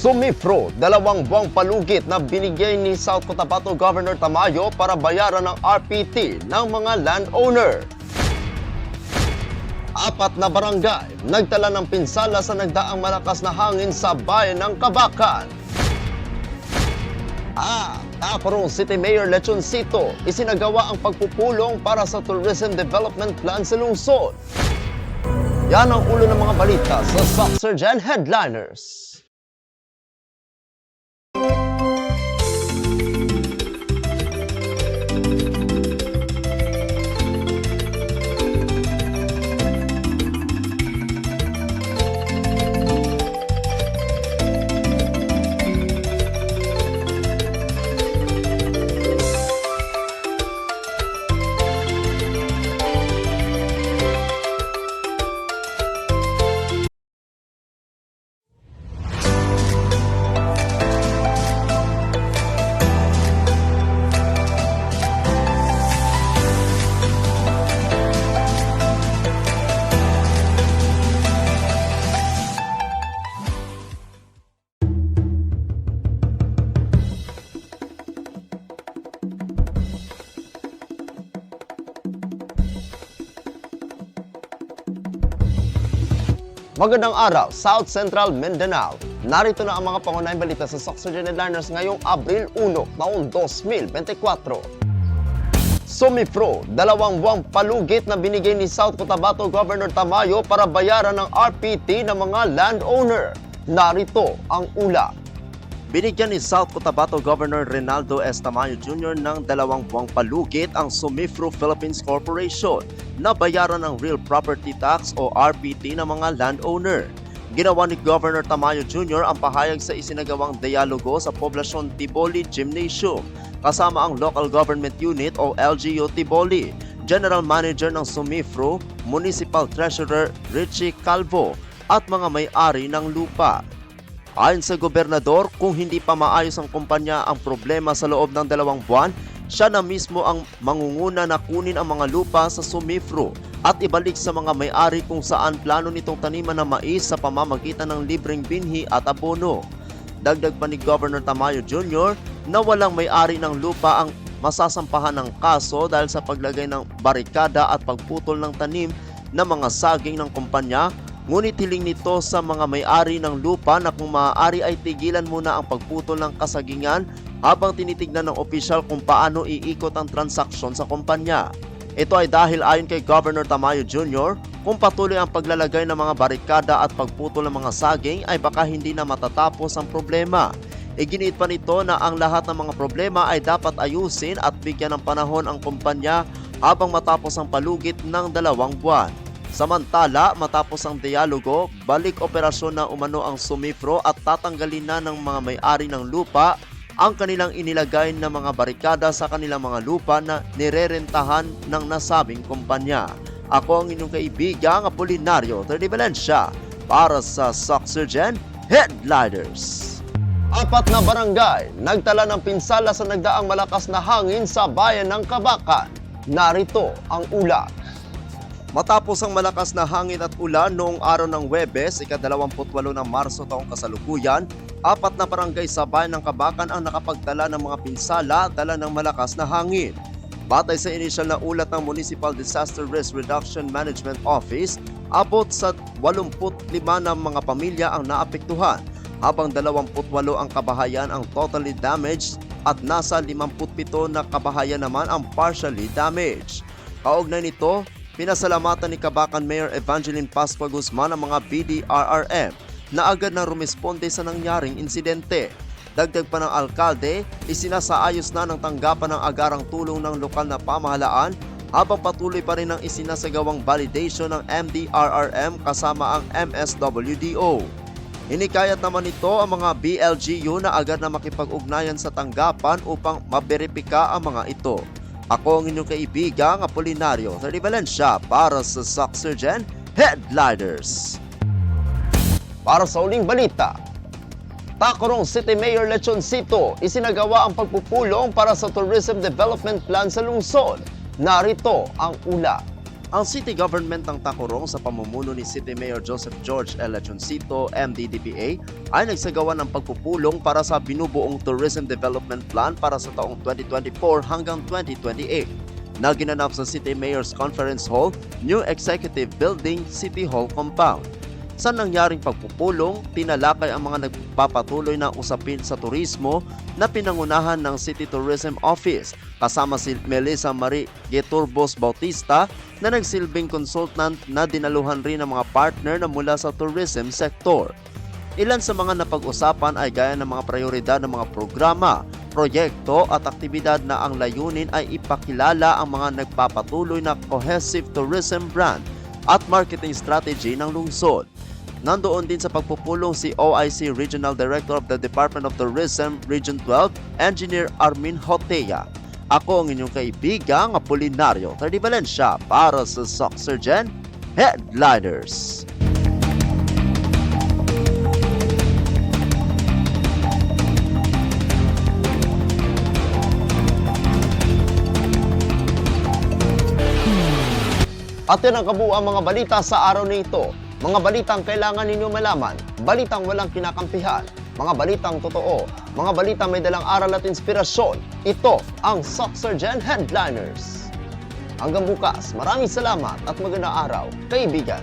Sumifro, 2 buwang palugit na binigay ni South Cotabato Governor Tamayo para bayaran ng RPT ng mga landowner. 4 na barangay nagtala ng pinsala sa nagdaang malakas na hangin sa bayan ng Kabakan. Tacurong City Mayor Lechoncito isinagawa ang pagpupulong para sa tourism development plan sa lungsod. Yan ang ulo ng mga balita sa Soxergen Headliners. Magandang araw, South Central Mindanao. Narito na ang mga pangunahing balita sa Soxergen Headliners ngayong Abril 1, taong 2024. Sumifro, 2 buwang palugit na binigay ni South Cotabato Governor Tamayo para bayaran ng RPT ng mga landowner. Narito ang ulat. Binigyan ni South Cotabato Governor Reynaldo S. Tamayo Jr. ng 2 buwang palugit ang Sumifro Philippines Corporation na bayaran ng Real Property Tax o RPT ng mga landowner. Ginawa ni Governor Tamayo Jr. ang pahayag sa isinagawang dialogo sa Poblacion Tiboli Gymnasium kasama ang Local Government Unit o LGU Tiboli, General Manager ng Sumifro, Municipal Treasurer Richie Calvo at mga may-ari ng lupa. Ayon sa gobernador, kung hindi pa maayos ang kumpanya ang problema sa loob ng 2 buwan, siya na mismo ang mangunguna na kunin ang mga lupa sa Sumifro at ibalik sa mga may-ari kung saan plano nitong taniman ng mais sa pamamagitan ng libreng binhi at abono. Dagdag pa ni Governor Tamayo Jr. na walang may-ari ng lupa ang masasampahan ng kaso dahil sa paglagay ng barikada at pagputol ng tanim ng mga saging ng kumpanya. Ngunit hiling nito sa mga may-ari ng lupa na kung maaari ay tigilan muna ang pagputol ng kasagingan habang tinitignan ng opisyal kung paano iikot ang transaksyon sa kumpanya. Ito ay dahil ayon kay Governor Tamayo Jr., kung patuloy ang paglalagay ng mga barikada at pagputol ng mga saging ay baka hindi na matatapos ang problema. Iginiit pa nito na ang lahat ng mga problema ay dapat ayusin at bigyan ng panahon ang kumpanya habang matapos ang palugit ng 2 buwan. Samantala, matapos ang dialogo, balik operasyon na umano ang Sumifro at tatanggalin na ng mga may-ari ng lupa ang kanilang inilagay na mga barikada sa kanilang mga lupa na nirerentahan ng nasabing kumpanya. Ako ang inyong kaibigang Apolinario Valencia para sa Soxergen Headliners. 4 na barangay nagtala ng pinsala sa nagdaang malakas na hangin sa bayan ng Kabakan. Narito ang ulat. Matapos ang malakas na hangin at ulan noong araw ng Huwebes, ika-28 ng Marso taong kasalukuyan, 4 na barangay sa bayan ng Kabakan ang nakapagtala ng mga pinsala dala ng malakas na hangin. Batay sa inisyal na ulat ng Municipal Disaster Risk Reduction Management Office, abot sa 85 na mga pamilya ang naapektuhan, habang 28 ang kabahayan ang totally damaged at nasa 57 na kabahayan naman ang partially damaged. Kaugnay nito, pinasalamatan ni Kabakan Mayor Evangeline Pascua Guzman ang mga BDRRM na agad na rumisponde sa nangyaring insidente. Dagdag pa ng alkalde, isinasaayos na ng tanggapan ng agarang tulong ng lokal na pamahalaan habang patuloy pa rin ang isinasagawang validation ng MDRRM kasama ang MSWDO. Hinikayat naman ito ang mga BLGU na agad na makipag-ugnayan sa tanggapan upang maberipika ang mga ito. Ako ang inyong kaibigang Apolinario Valencia para sa Soxergen Headliners. Para sa uling balita, Tacurong City Mayor Lechoncito isinagawa ang pagpupulong para sa tourism development plan sa lungsod. Narito ang ulat. Ang city government ng Tacurong sa pamumuno ni City Mayor Joseph George L. Lechoncito, MD-DPA, ay nagsagawa ng pagpupulong para sa binubuong Tourism Development Plan para sa taong 2024 hanggang 2028 na ginanap sa City Mayor's Conference Hall, New Executive Building, City Hall Compound. Sa nangyaring pagpupulong, tinalakay ang mga nagpapatuloy na usapin sa turismo na pinangunahan ng City Tourism Office kasama si Melissa Marie Geturbos Bautista na nagsilbing consultant na dinaluhan rin ng mga partner na mula sa tourism sector. Ilan sa mga napag-usapan ay gaya ng mga prioridad ng mga programa, proyekto at aktibidad na ang layunin ay ipakilala ang mga nagpapatuloy na cohesive tourism brand at marketing strategy ng lungsod. Nandoon din sa pagpupulong si OIC Regional Director of the Department of Tourism Region 12, Engineer Armin Hotea. Ako ang inyong kaibigang Apolinario Tardi Valencia para sa Soxergen Headliners. At yan ang kabuuan mga balita sa araw na ito. Mga balitang kailangan ninyo malaman, balitang walang kinakampihan, mga balitang totoo, mga balitang may dalang aral at inspirasyon. Ito ang Soxergen Headliners. Hanggang bukas, maraming salamat at magandang araw, kaibigan.